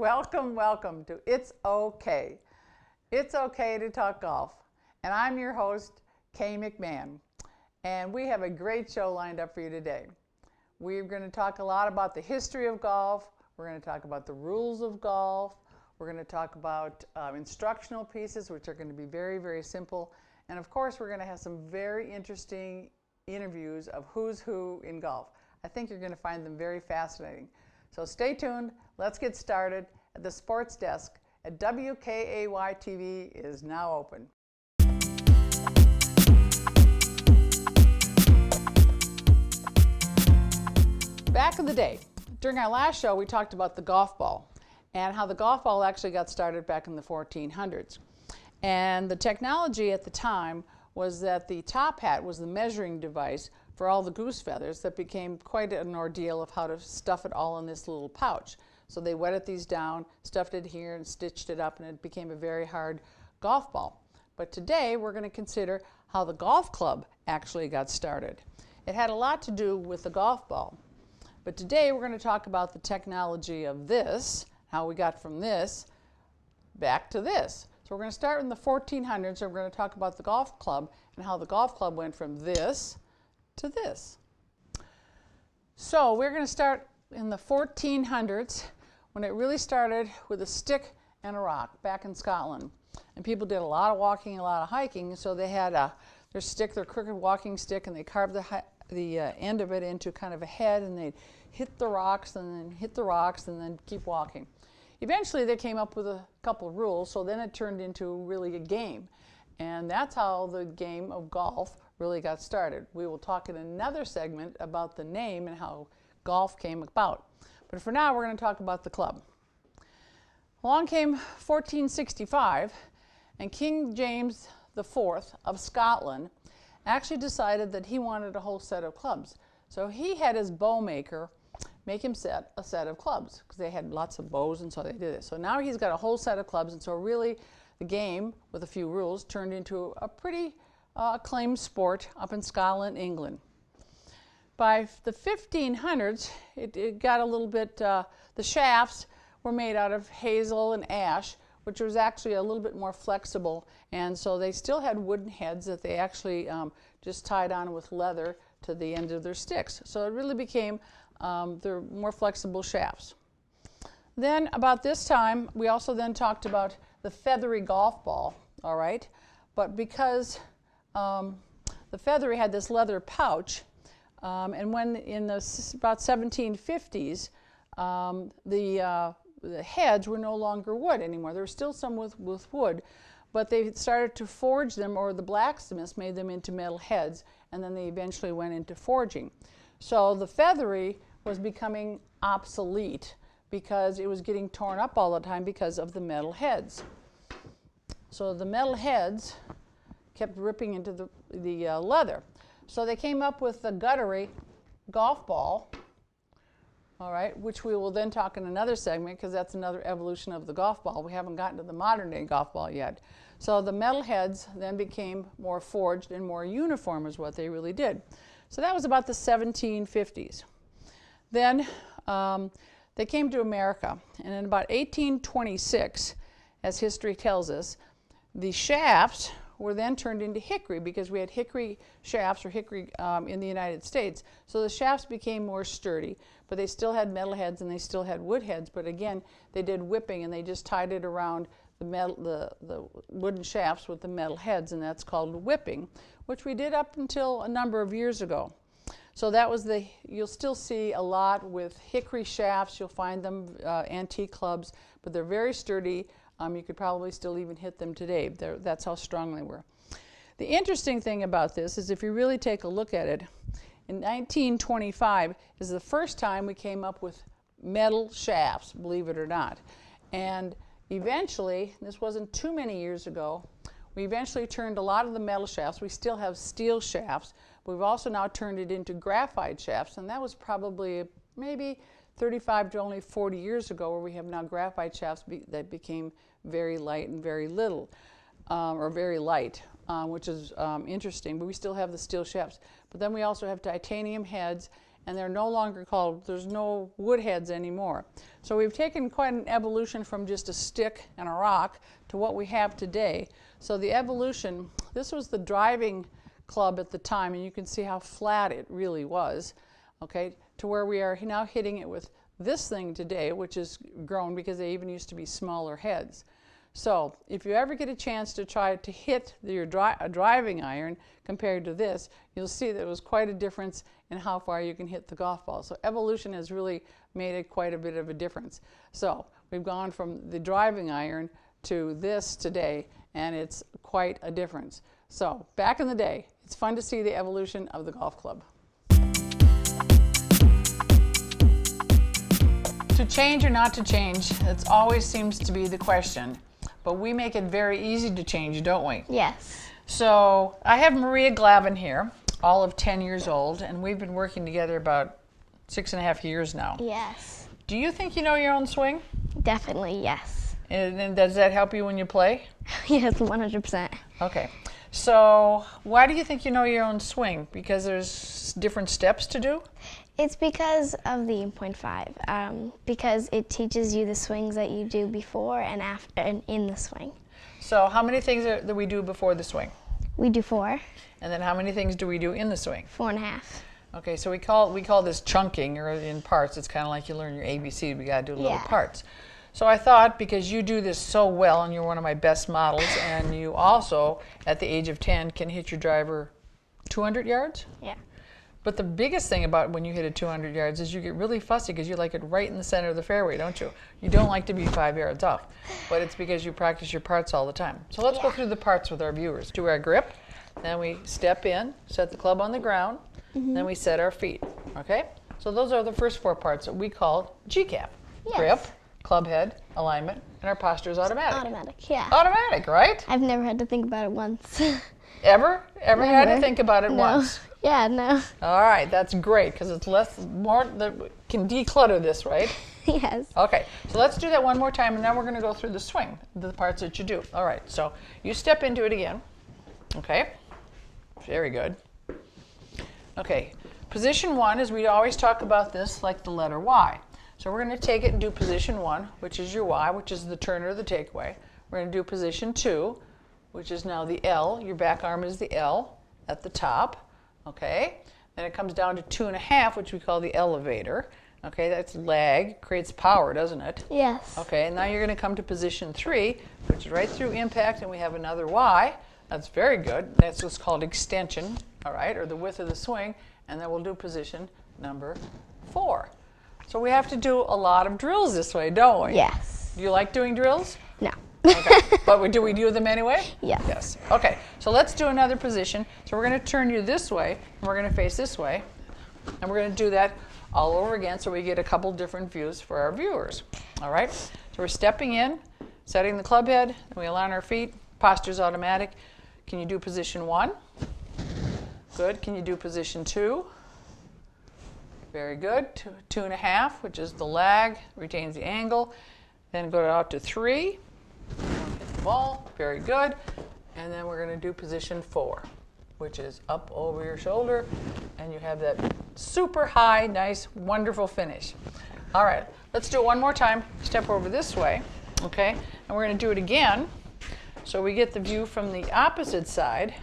Welcome, welcome to It's Okay. It's okay to talk golf. And I'm your host, Kay McMahon. And we have a great show lined up for you today. We're going to talk a lot about the history of golf. We're going to talk about the rules of golf. We're going to talk about instructional pieces, which are going to be very, very simple. And of course, we're going to have some very interesting interviews of who's who in golf. I think you're going to find them very fascinating. So stay tuned. Let's get started. At the sports desk at WKAY TV is now open. Back in the day, during our last show, we talked about the golf ball and how the golf ball actually got started back in the 1400s. And the technology at the time was that the top hat was the measuring device for all the goose feathers that became quite an ordeal of how to stuff it all in this little pouch. So they wetted these down, stuffed it here, and stitched it up, and it became a very hard golf ball. But today we're going to consider how the golf club actually got started. It had a lot to do with the golf ball. But today we're going to talk about the technology of this, how we got from this back to this. So we're going to start in the 1400s, and we're going to talk about the golf club and how the golf club went from this to this. So we're going to start in the 1400s when it really started with a stick and a rock back in Scotland. And people did a lot of walking, a lot of hiking, so they had their stick, their crooked walking stick, and they carved the end of it into kind of a head, and they'd hit the rocks and then hit the rocks and then keep walking. Eventually they came up with a couple of rules, so then it turned into really a game. And that's how the game of golf really got started. We will talk in another segment about the name and how golf came about. But for now, we're going to talk about the club. Along came 1465, and King James IV of Scotland actually decided that he wanted a whole set of clubs. So he had his bow maker make him a set of clubs, because they had lots of bows, and so they did it. So now he's got a whole set of clubs, and so really the game, with a few rules, turned into a pretty acclaimed sport up in Scotland, England. By the 1500s, it got a little bit, the shafts were made out of hazel and ash, which was actually a little bit more flexible, and so they still had wooden heads that they actually just tied on with leather to the end of their sticks. So it really became their more flexible shafts. Then about this time, we also then talked about the feathery golf ball, all right? But because the feathery had this leather pouch, and when in the about 1750s, the heads were no longer wood anymore. There were still some with wood, but they started to forge them, or the blacksmiths made them into metal heads, and then they eventually went into forging. So the feathery was becoming obsolete because it was getting torn up all the time because of the metal heads. So the metal heads kept ripping into the leather. So they came up with the guttery golf ball, all right, which we will then talk in another segment, because that's another evolution of the golf ball. We haven't gotten to the modern day golf ball yet. So the metal heads then became more forged and more uniform is what they really did. So that was about the 1750s. Then they came to America, and in about 1826, as history tells us, the shafts were then turned into hickory, because we had hickory shafts, or hickory in the United States. So the shafts became more sturdy, but they still had metal heads and they still had wood heads. But again, they did whipping, and they just tied it around the wooden shafts with the metal heads, and that's called whipping, which we did up until a number of years ago. So that was you'll still see a lot with hickory shafts. You'll find them antique clubs, but they're very sturdy. You could probably still even hit them today. That's how strong they were. The interesting thing about this is, if you really take a look at it, in 1925 is the first time we came up with metal shafts, believe it or not. And eventually, this wasn't too many years ago, we eventually turned a lot of the metal shafts. We still have steel shafts, but we've also now turned it into graphite shafts, and that was probably maybe 35 to only 40 years ago, where we have now graphite shafts that became very light and very little, or very light, which is interesting, but we still have the steel shafts. But then we also have titanium heads and they're no longer called, there's no wood heads anymore. So we've taken quite an evolution from just a stick and a rock to what we have today. So the evolution, this was the driving club at the time, and you can see how flat it really was, okay, to where we are now hitting it with this thing today, which is grown because they even used to be smaller heads. So if you ever get a chance to try to hit a driving iron compared to this, you'll see that it was quite a difference in how far you can hit the golf ball. So evolution has really made it quite a bit of a difference. So we've gone from the driving iron to this today, and it's quite a difference. So back in the day, it's fun to see the evolution of the golf club. To change or not to change, it always seems to be the question. But we make it very easy to change, don't we? Yes. So I have Maria Glavin here, all of 10 years old, and we've been working together about 6.5 years now. Yes. Do you think you know your own swing? Definitely, yes. And does that help you when you play? Yes, 100%. Okay. So why do you think you know your own swing? Because there's different steps to do? It's because of the 0.5, because it teaches you the swings that you do before and after and in the swing. So how many things do we do before the swing? We do 4. And then how many things do we do in the swing? 4.5. Okay, so we call this chunking, or in parts. It's kind of like you learn your ABC. We got to do little parts. So I thought, because you do this so well and you're one of my best models, and you also, at the age of 10, can hit your driver 200 yards? Yeah. But the biggest thing about when you hit it 200 yards is you get really fussy because you like it right in the center of the fairway, don't you? You don't like to be 5 yards off, but it's because you practice your parts all the time. So let's go through the parts with our viewers. Do our grip, then we step in, set the club on the ground, then we set our feet, okay? So those are the first 4 parts that we call GCAP. Yes. Grip, club head, alignment, and our posture is automatic. Automatic, yeah. Automatic, right? I've never had to think about it once. Ever had to think about it once? Yeah, no. All right, that's great because it's more that can declutter this, right? Yes. Okay, so let's do that one more time, and then we're going to go through the swing, the parts that you do. All right, so you step into it again. Okay, very good. Okay, position 1 is we always talk about this like the letter Y. So we're going to take it and do position 1, which is your Y, which is the turn or the takeaway. We're going to do position 2, which is now the L. Your back arm is the L at the top. Okay, then it comes down to 2.5, which we call the elevator. Okay, that's lag, creates power, doesn't it? Yes. Okay, and now you're going to come to position 3, which is right through impact, and we have another Y. That's very good. That's what's called extension, all right, or the width of the swing, and then we'll do position number 4. So we have to do a lot of drills this way, don't we? Yes. Do you like doing drills? No. Okay, but do we do them anyway? Yes. Yes. Okay, so let's do another position. So we're going to turn you this way, and we're going to face this way, and we're going to do that all over again so we get a couple different views for our viewers. All right, so we're stepping in, setting the club head, and we align our feet. Posture's automatic. Can you do position 1? Good. Can you do position 2? Very good. 2.5, which is the lag, retains the angle. Then go out to 3. Hit the ball. Very good. And then we're going to do position 4, which is up over your shoulder, and you have that super high, nice, wonderful finish. All right, let's do it one more time. Step over this way, okay? And we're going to do it again, so we get the view from the opposite side.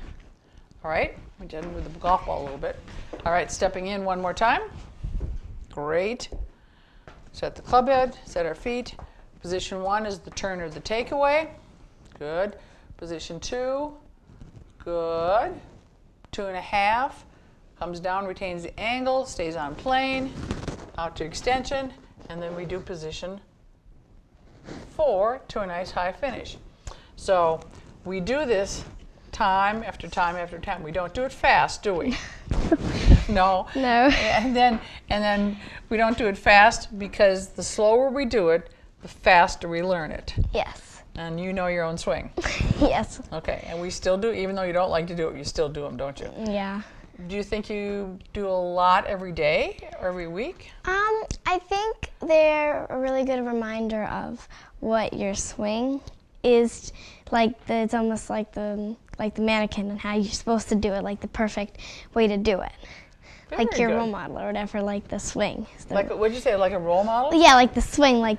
All right, we did move the golf ball a little bit. All right, stepping in one more time. Great. Set the club head, set our feet. Position 1 is the turn or the takeaway. Good. Position 2. Good. 2.5. Comes down, retains the angle, stays on plane, out to extension, and then we do position 4 to a nice high finish. So we do this time after time after time. We don't do it fast, do we? No. No. And then we don't do it fast because the slower we do it, the faster we learn it. Yes. And you know your own swing. Yes. Okay, and we still do, even though you don't like to do it, you still do them, don't you? Yeah. Do you think you do a lot every day or every week? I think they're a really good reminder of what your swing is like. It's almost like the mannequin and how you're supposed to do it, like the perfect way to do it. Very like your good. role model or whatever, like the swing. Like, what'd you say, like a role model? Yeah, like the swing, like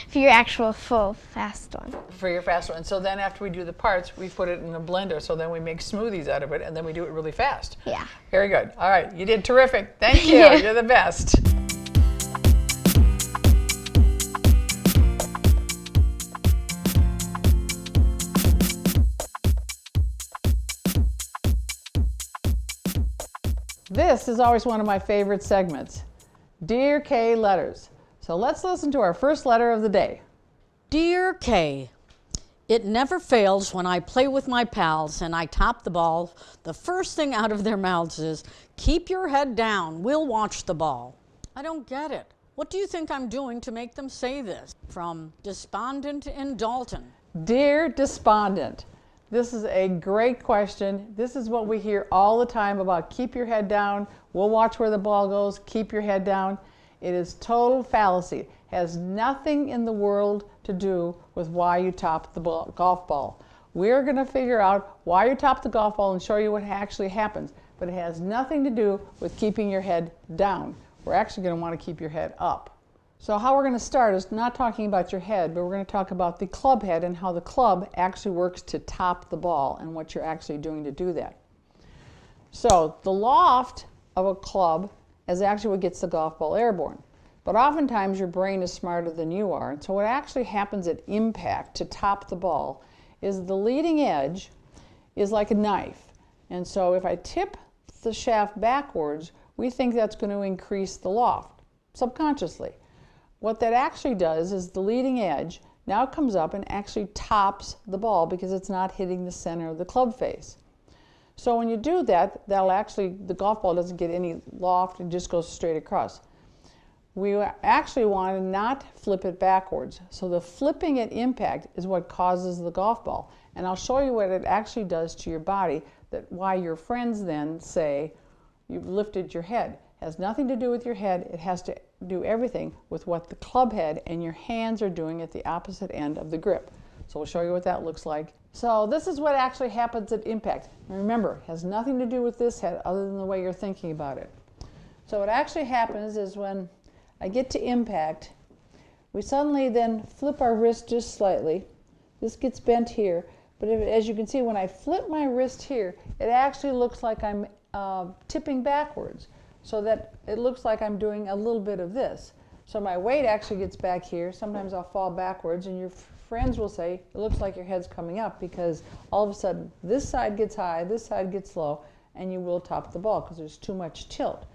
for your actual full fast one. For your fast one. And so then after we do the parts, we put it in a blender, so then we make smoothies out of it, and then we do it really fast. Yeah. Very good. All right, you did terrific. Thank you. You're the best. This is always one of my favorite segments, Dear Kay Letters. So let's listen to our first letter of the day. Dear Kay, it never fails when I play with my pals and I top the ball. The first thing out of their mouths is, keep your head down, we'll watch the ball. I don't get it. What do you think I'm doing to make them say this? From Despondent in Dalton. Dear Despondent, this is a great question. This is what we hear all the time about keep your head down, we'll watch where the ball goes, keep your head down. It is total fallacy. It has nothing in the world to do with why you top the golf ball. We're going to figure out why you top the golf ball and show you what actually happens, but it has nothing to do with keeping your head down. We're actually going to want to keep your head up. So how we're going to start is not talking about your head, but we're going to talk about the club head and how the club actually works to top the ball and what you're actually doing to do that. So the loft of a club is actually what gets the golf ball airborne. But oftentimes your brain is smarter than you are. And so what actually happens at impact to top the ball is the leading edge is like a knife. And so if I tip the shaft backwards, we think that's going to increase the loft subconsciously. What that actually does is the leading edge now comes up and actually tops the ball because it's not hitting the center of the club face. So when you do that, the golf ball doesn't get any loft and just goes straight across. We actually want to not flip it backwards. So the flipping at impact is what causes the golf ball. And I'll show you what it actually does to your body, that why your friends then say you've lifted your head. It has nothing to do with your head. It has to do everything with what the club head and your hands are doing at the opposite end of the grip. So we'll show you what that looks like. So this is what actually happens at impact. And remember, it has nothing to do with this head other than the way you're thinking about it. So what actually happens is when I get to impact, we suddenly then flip our wrist just slightly. This gets bent here, but as you can see, when I flip my wrist here, it actually looks like I'm tipping backwards, so that it looks like I'm doing a little bit of this. So my weight actually gets back here. Sometimes I'll fall backwards, and your friends will say, it looks like your head's coming up, because all of a sudden this side gets high, this side gets low, and you will top the ball because there's too much tilt.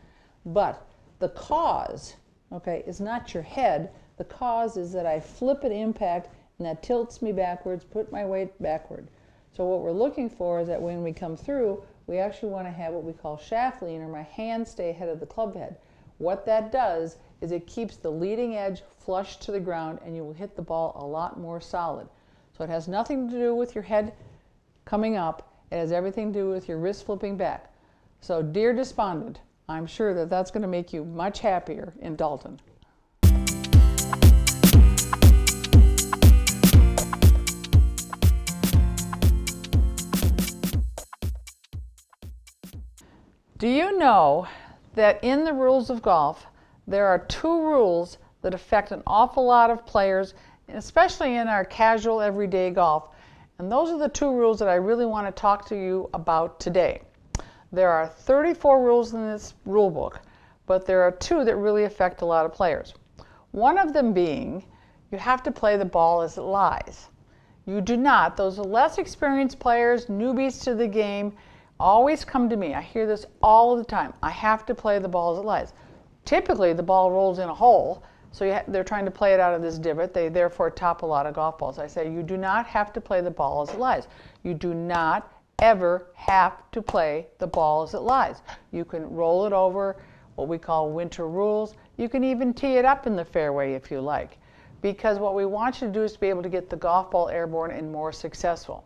But the cause, okay, is not your head. The cause is that I flip at impact, and that tilts me backwards, put my weight backward. So what we're looking for is that when we come through, we actually want to have what we call shaft lean, or my hands stay ahead of the club head. What that does is it keeps the leading edge flush to the ground, and you will hit the ball a lot more solid. So it has nothing to do with your head coming up. It has everything to do with your wrist flipping back. So dear Despondent, I'm sure that that's going to make you much happier in Dalton. Do you know that in the rules of golf, there are 2 rules that affect an awful lot of players, especially in our casual everyday golf? And those are the 2 rules that I really want to talk to you about today. There are 34 rules in this rule book, but there are 2 that really affect a lot of players. One of them being, you have to play the ball as it lies. You do not. Those less experienced players, newbies to the game, always come to me. I hear this all the time. I have to play the ball as it lies. Typically, the ball rolls in a hole, so they're trying to play it out of this divot. They therefore top a lot of golf balls. I say you do not have to play the ball as it lies. You do not ever have to play the ball as it lies. You can roll it over, what we call winter rules. You can even tee it up in the fairway if you like, because what we want you to do is to be able to get the golf ball airborne and more successful.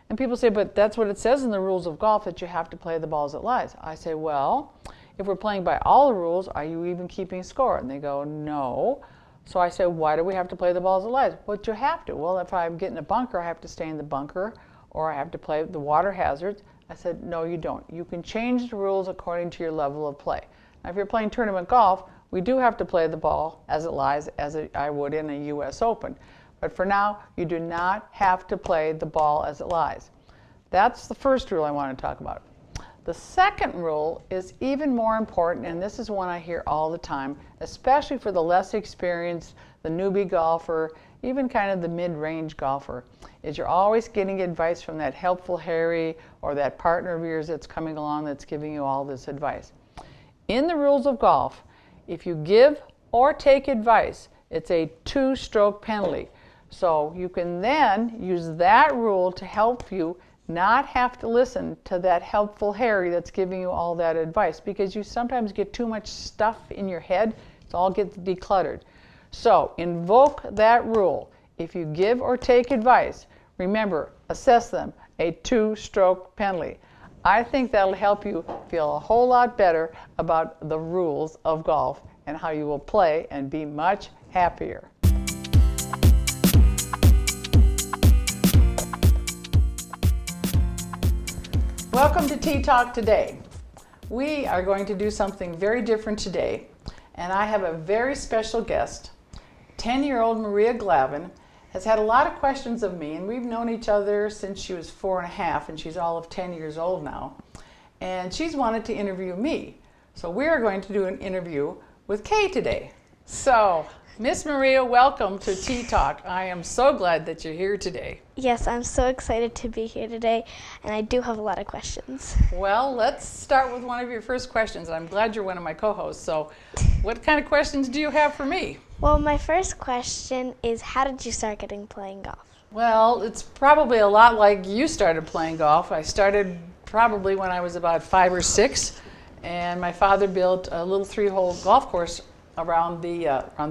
And people say, but that's what it says in the rules of golf, that you have to play the ball as it lies. I say, well, if we're playing by all the rules, are you even keeping score? And they go, no. So I say, why do we have to play the ball as it lies? Well, you have to. Well, if I'm getting a bunker, I have to stay in the bunker, or I have to play the water hazards. I said, no, you don't. You can change the rules according to your level of play. Now, if you're playing tournament golf, we do have to play the ball as it lies, as I would in a U.S. Open. But for now, you do not have to play the ball as it lies. That's the first rule I want to talk about. The second rule is even more important, and this is one I hear all the time, especially for the less experienced, the newbie golfer, even kind of the mid-range golfer, is you're always getting advice from that helpful Harry or that partner of yours that's coming along that's giving you all this advice. In the rules of golf, if you give or take advice, it's a 2-stroke penalty. So you can then use that rule to help you not have to listen to that helpful Harry that's giving you all that advice, because you sometimes get too much stuff in your head. It all gets decluttered. So invoke that rule. If you give or take advice, remember, assess them, a 2-stroke penalty. I think that'll help you feel a whole lot better about the rules of golf and how you will play and be much happier. Welcome to Tea Talk Today. We are going to do something very different today, and I have a very special guest. 10-year-old Maria Glavin has had a lot of questions of me, and we've known each other since she was 4.5, and she's all of 10 years old now. And she's wanted to interview me. So we're going to do an interview with Kay today. So, Miss Maria, welcome to Tea Talk. I am so glad that you're here today. Yes, I'm so excited to be here today, and I do have a lot of questions. Well, let's start with one of your first questions. I'm glad you're one of my co-hosts. So what kind of questions do you have for me? Well, my first question is, how did you start playing golf? Well, it's probably a lot like you started playing golf. I started probably when I was about 5 or 6, and my father built a little 3-hole golf course around the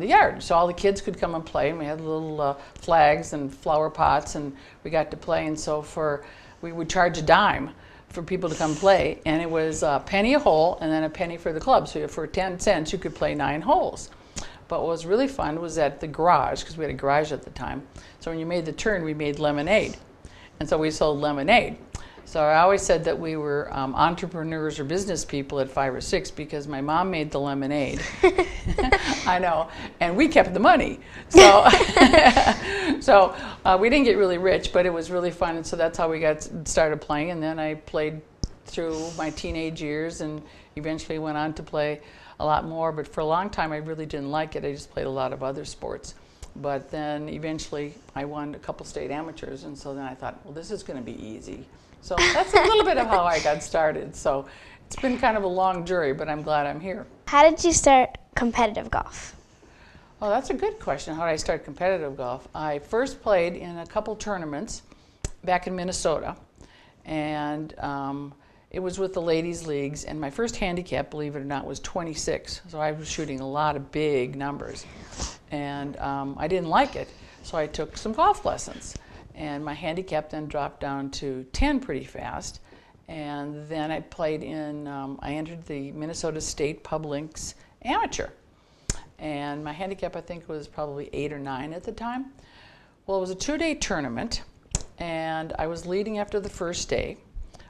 yard, so all the kids could come and play. And we had little flags and flower pots, and we got to play. And so we would charge a dime for people to come play, and it was a penny a hole and then a penny for the club. So for 10 cents you could play 9 holes. But what was really fun was at the garage, because we had a garage at the time. So when you made the turn, we made lemonade, and so we sold lemonade. So I always said that we were entrepreneurs or business people at 5 or 6, because my mom made the lemonade. I know, and we kept the money. So, we didn't get really rich, but it was really fun, and so that's how we got started playing. And then I played through my teenage years, and eventually went on to play a lot more. But for a long time, I really didn't like it. I just played a lot of other sports. But then eventually, I won a couple state amateurs, and so then I thought, well, this is going to be easy. So that's a little bit of how I got started. So it's been kind of a long journey, but I'm glad I'm here. How did you start competitive golf? Oh, that's a good question. How did I start competitive golf? I first played in a couple tournaments back in Minnesota, and it was with the ladies' leagues, and my first handicap, believe it or not, was 26. So I was shooting a lot of big numbers, and I didn't like it, so I took some golf lessons. And my handicap then dropped down to 10 pretty fast. And then I played I entered the Minnesota State Pub Links Amateur. And my handicap, I think, was probably 8 or 9 at the time. Well, it was a 2-day tournament, and I was leading after the first day,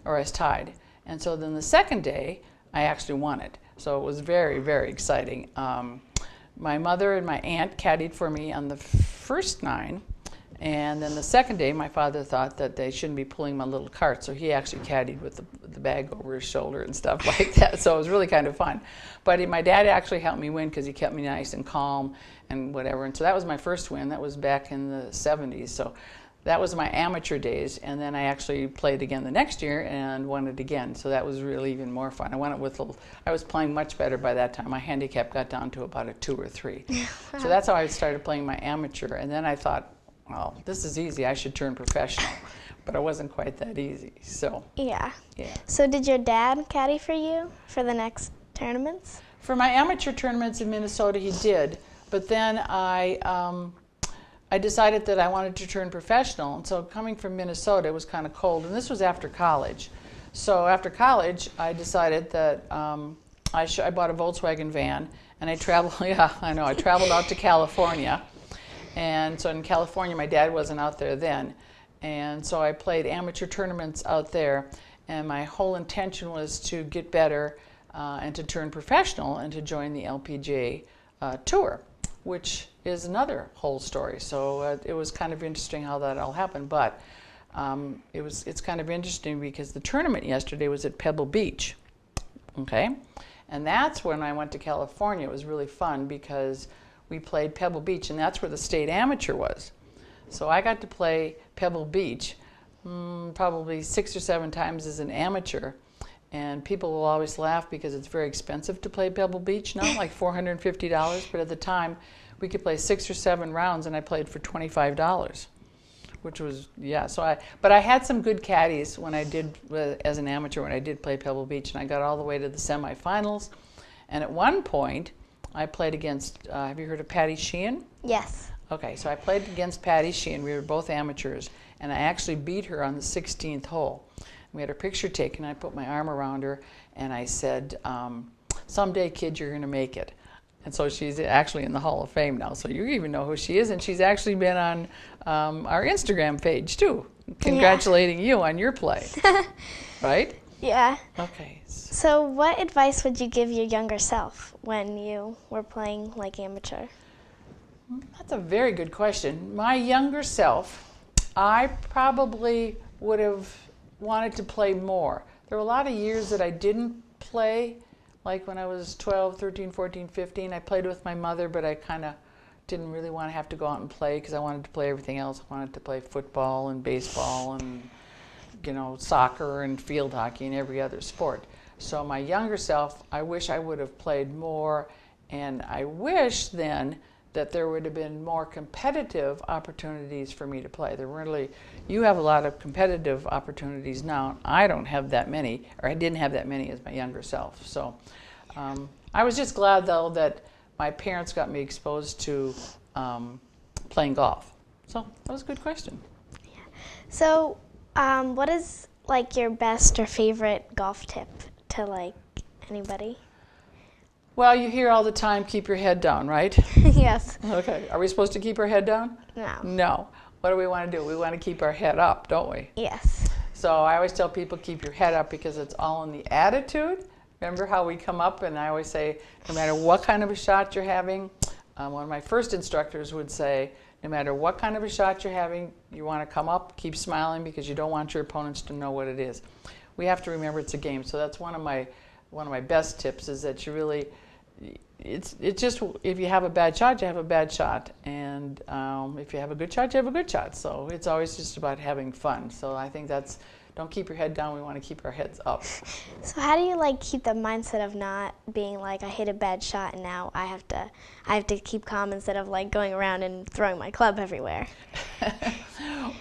or I was tied. And so then the second day, I actually won it. So it was very, very exciting. My mother and my aunt caddied for me on the first 9. And then the second day, my father thought that they shouldn't be pulling my little cart, so he actually caddied with the bag over his shoulder and stuff like that. So it was really kind of fun. But my dad actually helped me win, because he kept me nice and calm and whatever. And so that was my first win. That was back in the 70s. So that was my amateur days. And then I actually played again the next year and won it again. So that was really even more fun. I won it with I was playing much better by that time. My handicap got down to about a 2 or 3. So that's how I started playing my amateur. And then I thought, well, this is easy. I should turn professional. But it wasn't quite that easy. So Yeah. Yeah. So did your dad caddy for you for the next tournaments? For my amateur tournaments in Minnesota, he did. But then I decided that I wanted to turn professional. And so coming from Minnesota, it was kind of cold. And this was after college. So after college, I decided that I bought a Volkswagen van. And I traveled, I traveled out to California. And so in California, my dad wasn't out there then. And so I played amateur tournaments out there. and my whole intention was to get better and to turn professional and to join the LPGA tour, which is another whole story. So it was kind of interesting how that all happened, but it's kind of interesting because the tournament yesterday was at Pebble Beach, okay? And that's when I went to California. It was really fun because we played Pebble Beach, and that's where the state amateur was. So I got to play Pebble Beach probably 6 or 7 times as an amateur. And people will always laugh because it's very expensive to play Pebble Beach now, like $450. But at the time, we could play 6 or 7 rounds, and I played for $25, which was, yeah. But I had some good caddies when I did, as an amateur, when I did play Pebble Beach, and I got all the way to the semifinals. And at one point, I played against, have you heard of Patty Sheehan? Yes. Okay, so I played against Patty Sheehan. We were both amateurs, and I actually beat her on the 16th hole. We had her picture taken. I put my arm around her, and I said, someday, kid, you're going to make it. And so she's actually in the Hall of Fame now, so you even know who she is, and she's actually been on our Instagram page, too, congratulating you on your play, right? Yeah. Okay. So what advice would you give your younger self when you were playing like amateur? That's a very good question. My younger self, I probably would have wanted to play more. There were a lot of years that I didn't play, like when I was 12, 13, 14, 15. I played with my mother, but I kind of didn't really want to have to go out and play because I wanted to play everything else. I wanted to play football and baseball and, you know, soccer and field hockey and every other sport. So my younger self, I wish I would have played more, and I wish then that there would have been more competitive opportunities for me to play. You have a lot of competitive opportunities now. I don't have that many, or I didn't have that many as my younger self. So I was just glad, though, that my parents got me exposed to playing golf. So that was a good question. Yeah. So what is like your best or favorite golf tip to like anybody? Well, you hear all the time, keep your head down, right? Yes. Okay. Are we supposed to keep our head down? No. No. What do we want to do? We want to keep our head up, don't we? Yes. So I always tell people, keep your head up, because it's all in the attitude. Remember how we come up, and I always say, no matter what kind of a shot you're having, one of my first instructors would say, no matter what kind of a shot you're having, you want to come up, keep smiling, because you don't want your opponents to know what it is. We have to remember it's a game. So that's one of my best tips, is that you really, it's just, if you have a bad shot, you have a bad shot, and if you have a good shot, you have a good shot. So it's always just about having fun. So I think that's, don't keep your head down. We want to keep our heads up. So how do you like keep the mindset of not being like, I hit a bad shot and now I have to keep calm, instead of like going around and throwing my club everywhere?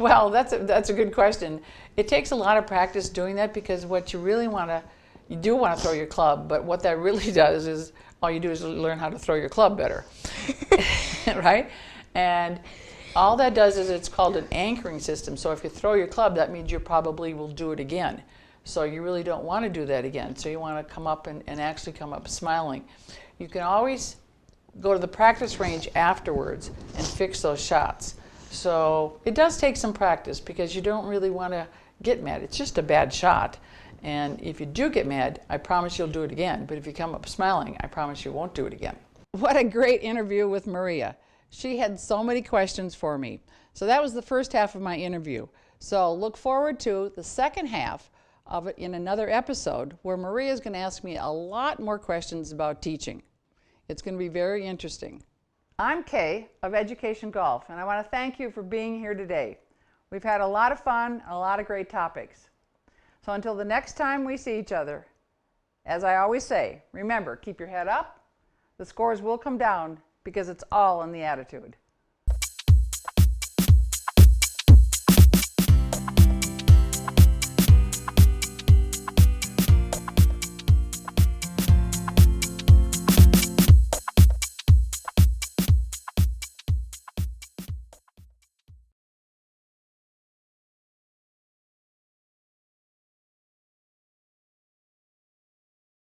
Well, that's a good question. It takes a lot of practice doing that, because what you really want to, you do want to throw your club, but what that really does is, all you do is learn how to throw your club better, right? And all that does is, it's called an anchoring system. So if you throw your club, that means you probably will do it again. So you really don't want to do that again. So you want to come up and actually come up smiling. You can always go to the practice range afterwards and fix those shots. So it does take some practice, because you don't really want to get mad. It's just a bad shot. And if you do get mad, I promise you'll do it again. But if you come up smiling, I promise you won't do it again. What a great interview with Maria. She had so many questions for me. So that was the first half of my interview. So look forward to the second half of it in another episode, where Maria is going to ask me a lot more questions about teaching. It's going to be very interesting. I'm Kay of Education Golf, and I want to thank you for being here today. We've had a lot of fun and a lot of great topics. So until the next time we see each other, as I always say, remember, keep your head up. The scores will come down, because it's all in the attitude.